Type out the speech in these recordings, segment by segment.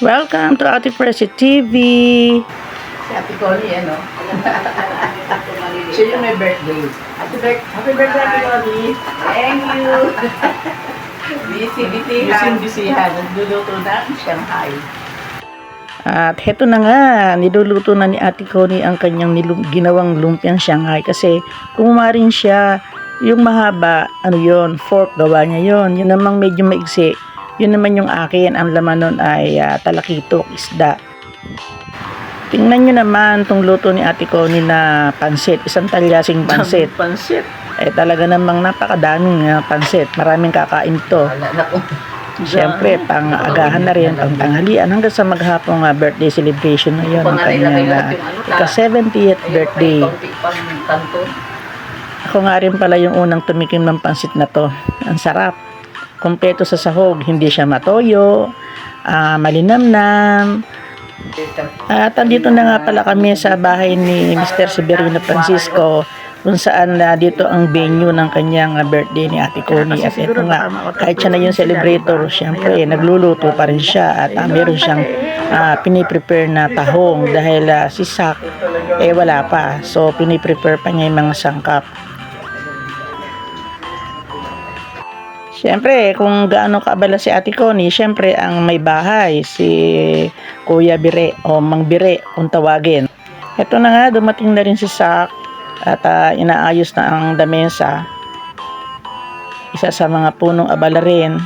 Welcome to Ate Presi TV. Si Ate Connie, ano? Siya yung may birthday. Happy birthday, Ate Connie. Thank you. Busy-busyhan. Nagluluto na ang Shanghai. At heto na nga, niluluto na ni Ate Connie ang kanyang ginawang lumpiang Shanghai kasi kumarin siya yung mahaba, fork gawa niya yon. Yun namang medyo maigsi. Yun naman yung akin, ang laman nun ay talakitok, isda. Tingnan nyo naman itong luto ni Ate Connie na pansit, isang talyasing pansit. Pansit. Talaga namang napakadaming pansit, maraming kakain to. Siyempre, pang-agahan na rin, pang-tanghalian, hanggang sa maghapong birthday celebration na yun, ang kanyang ika-70th birthday. Ako nga rin pala yung unang tumikim ng pansit na to. Ang sarap. Kompleto sa sahog, hindi siya matoyo, malinamnam. At andito na nga pala kami sa bahay ni Mr. Severino Francisco, kung saan dito ang venue ng kanyang birthday ni Ate Connie. At ito nga, kahit siya na yung celebrator, syempre nagluluto pa rin siya at meron siyang piniprepare na tahong dahil si Sak wala pa, so piniprepare pa niya yung mga sangkap. Siyempre, kung gaano kaabala si Ate Connie, siyempre ang may bahay, si Kuya Bire o Mang Bire kung tawagin. Ito na nga, dumating na rin si Sak at inaayos na ang lamesa. Isa sa mga punong abala rin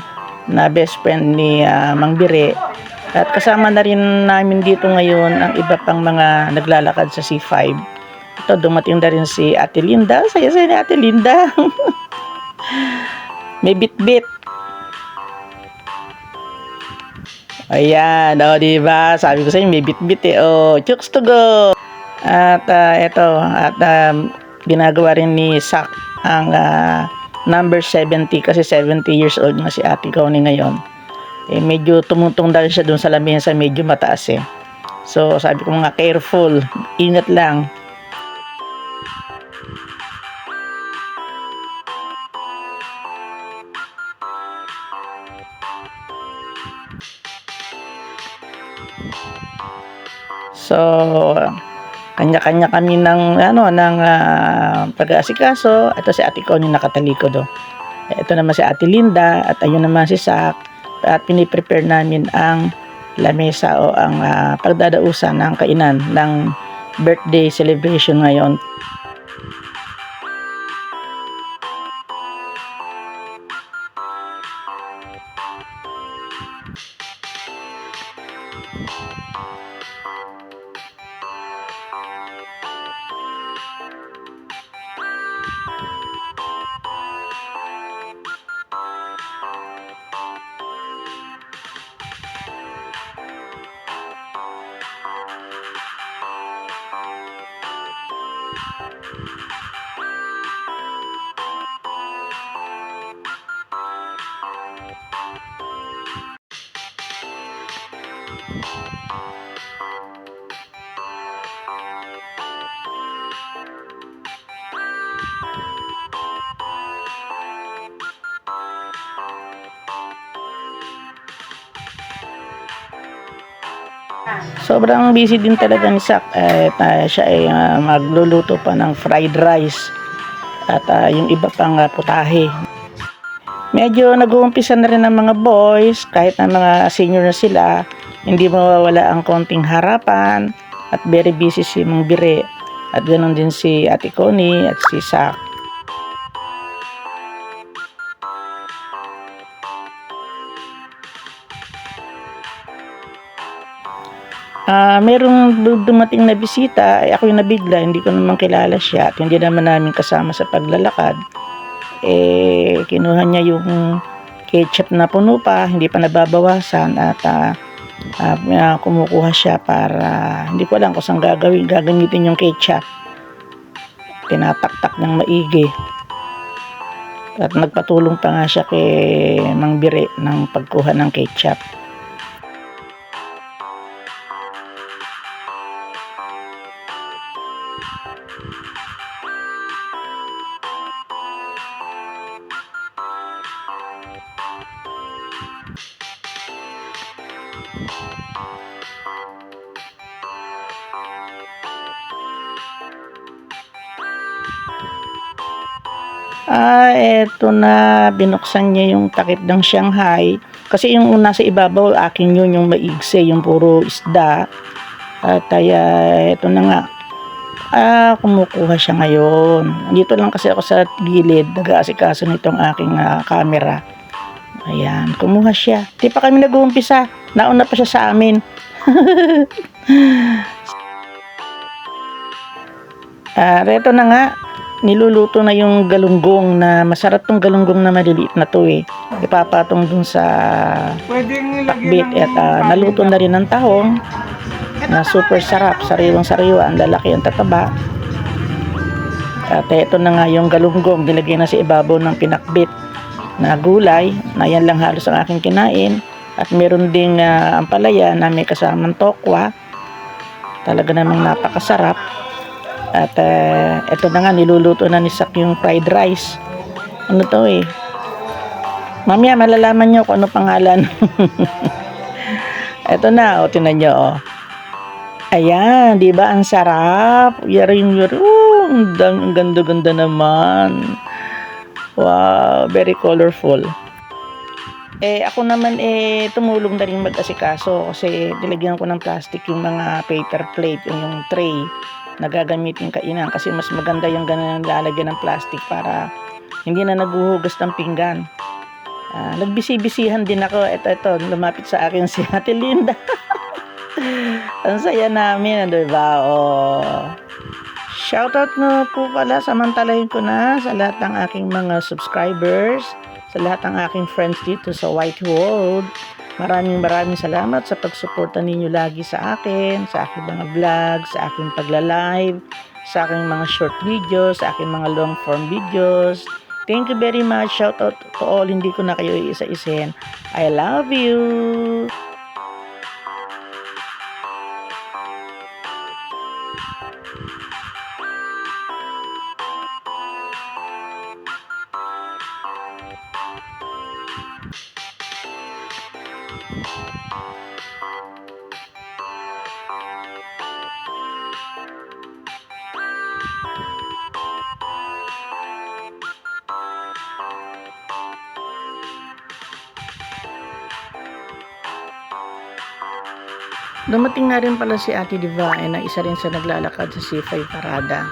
na best friend ni Mang Bire. At kasama na rin namin dito ngayon ang iba pang mga naglalakad sa C5. Ito, dumating na rin si Ate Linda. Saya-saya ni Ate Linda. May bit-bit. Ayan, diba? Sabi ko sa inyo, may bit-bit chooks to go. At ginagawa rin ni Sak ang number 70 kasi 70 years old na si Ate Connie ngayon. Medyo tumutong dahil siya dun sa lamesa, medyo mataas So, sabi ko mga careful, ingat lang. So, kanya-kanya kami ng pag-aasikaso. Ito si Ate Connie nakatalikod Ito naman si Ate Linda at ayun naman si Sak. At piniprepare namin ang lamesa o ang pagdadausan ng kainan ng birthday celebration ngayon. Sobrang busy din talaga ni Sak. Siya ay magluluto pa ng fried rice at yung iba pang putahe. Medyo nag-uumpisa na rin ang mga boys, kahit na mga senior na sila, hindi mawawala ang konting harapan at very busy si Mang Bire at ganoon din si Ate Connie at si Sak. Merong dumating na bisita, ako yung nabigla, hindi ko naman kilala siya at hindi naman namin kasama sa paglalakad. Kinuha niya yung ketchup na puno pa, hindi pa nababawasan at kumukuha siya para, hindi ko alam kung saan gagamitin yung ketchup. Tinataktak ng maigi. At nagpatulong pa nga siya kay Mang Bire ng pagkuha ng ketchup. Eto na, binuksan niya yung takip ng Shanghai. Kasi yung nasa ibabaw, akin yun, yung maigse, yung puro isda. At eto na nga, kumukuha siya ngayon. Dito lang kasi ako sa gilid, nag-aasikaso nitong aking camera. Ayan, kumuha siya. Di pa kami nag-uumpisa, nauna pa siya sa amin. Reto na nga, niluluto na yung galunggong na masarap tong galunggong na maliliit na to eh. Ipapatong dun sa Pwedeng pakbit lagyan ng at naluto na rin ng tahong na super sarap, sariwang sariwa, ang lalaki, ang tataba. At eto na nga yung galunggong, nilagay na sa ibabaw ng pinakbit na gulay, na yan lang halos ang aking kinain. At meron ding ampalaya na may kasamang tokwa, talaga namang napakasarap. At eto na nga, niluluto na ni Sak yung fried rice. Ano to eh, mamaya malalaman nyo kung ano pangalan. Eto na, o tinan nyo o. Ayan, di ba ang sarap? Yaring ang ganda-ganda naman. Wow, very colorful. Ako naman tumulong na rin mag-asikaso kasi nilagyan ko ng plastic yung mga paper plate, yung tray na gagamitin kainan kasi mas maganda yung ganun lalagyan ng plastic para hindi na naguhugas ng pinggan. Nagbisi-bisihan din ako. Ito, lumapit sa akin si Ate Linda. Ang saya namin, di ba? Shoutout na po pala, samantalahin ko na sa lahat ng aking mga subscribers, sa lahat ng aking friends dito sa White World. Maraming salamat sa pagsuporta ninyo lagi sa akin, sa aking mga vlog, sa aking pagla-live, sa aking mga short videos, sa aking mga long form videos. Thank you very much. Shoutout to all. Hindi ko na kayo iisa-isin. I love you. Dumating na rin pala si Ate Divine na isa rin sa naglalakad sa C5 Parada.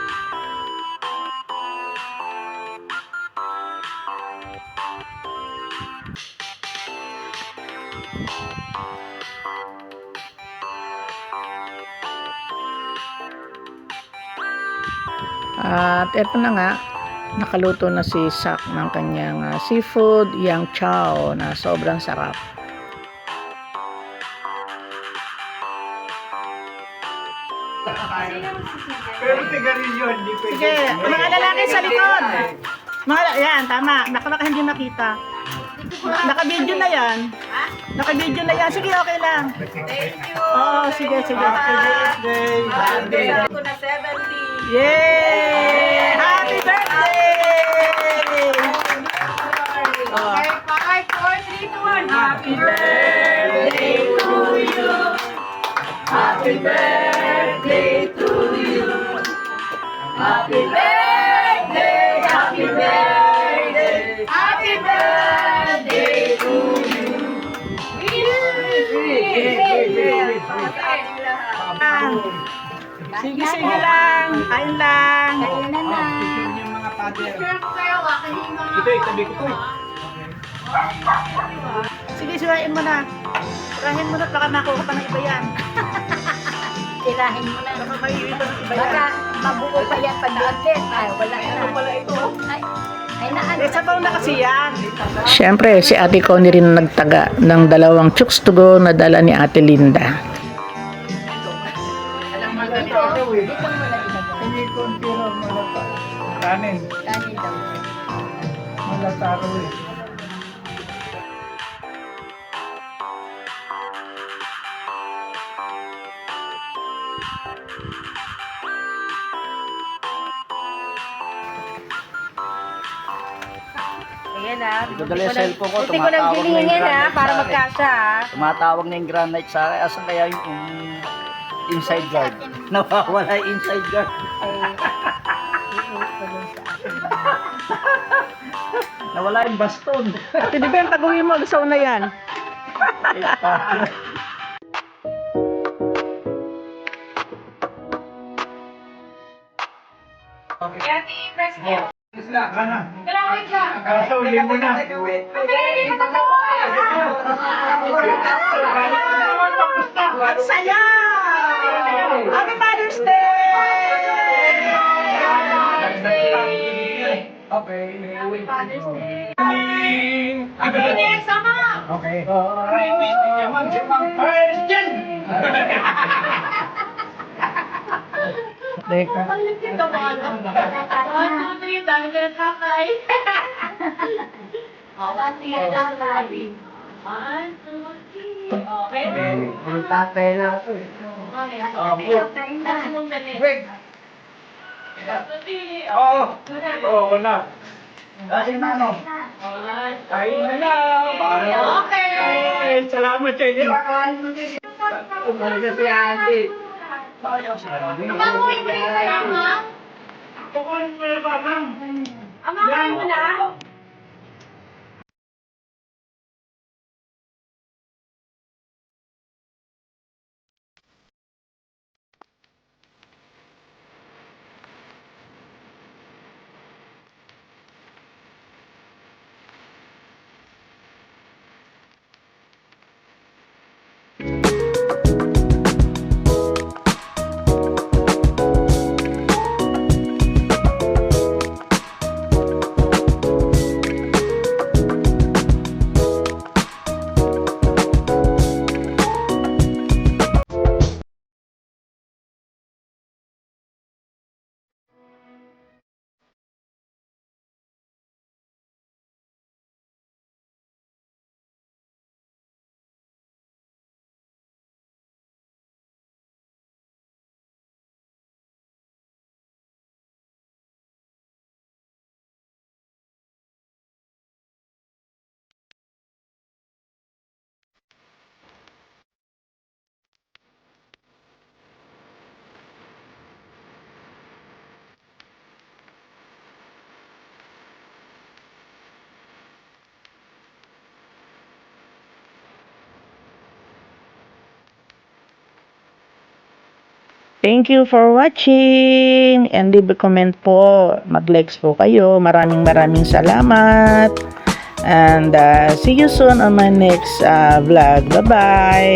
At eto na nga, nakaluto na si Sak ng kanyang seafood yang chow na sobrang sarap. Pero sigarilyo, hindi pwede. Sige, mga lalaki sa likod. Yan, tama. Baka hindi makita. Naka-video na yan. Naka-video na yan. Sige, okay lang. Thank you. Oo, sige. Happy birthday! Birthday ko na 70. Yay! Happy birthday! Okay, 5, 4, 3, 2, 1. Happy birthday to you. Happy birthday to you. Happy birthday, happy birthday, happy birthday to you. Sige lang. Kain lang. Kainan na. Yung mga pader. Sure ko kayo, kanina. Ito, itabi ko to eh. Sige, suwain mo na. Surahin mo na, baka makuha pa ng iba yan. Tirahin mo na. Baka may iba ng iba yan. Baka mabuo pa yan pag blanket. Ay, wala na. Ano pala ito? Ay, naan. Sabaw na kasi yan. Siyempre, si Ate Connie rin nagtaga ng 2 chooks to go na dala ni Ate Linda. Dito, dito mo na ilagay. Hindi ko pero malata. Kanin. Kanin daw. Malataro eh. Ayan Ayan ah. Ito dala yung cellphone ko, Buti ko nang tumatawag na yung gilingin ah, granite para sa akin. magkasya ah. Tumatawag na yung granite sa akin. Asan kaya yung inside guard? Nawawala yung inside guard. Nawala yung baston. Ate Ben, taguhin mo sa una yan. Saya! Happy Mother's Kasi nano? Salamat sa inyo. Umalis si Auntie. Thank you for watching and leave a comment po. Mag-likes po kayo. Maraming salamat. And see you soon on my next vlog. Bye-bye.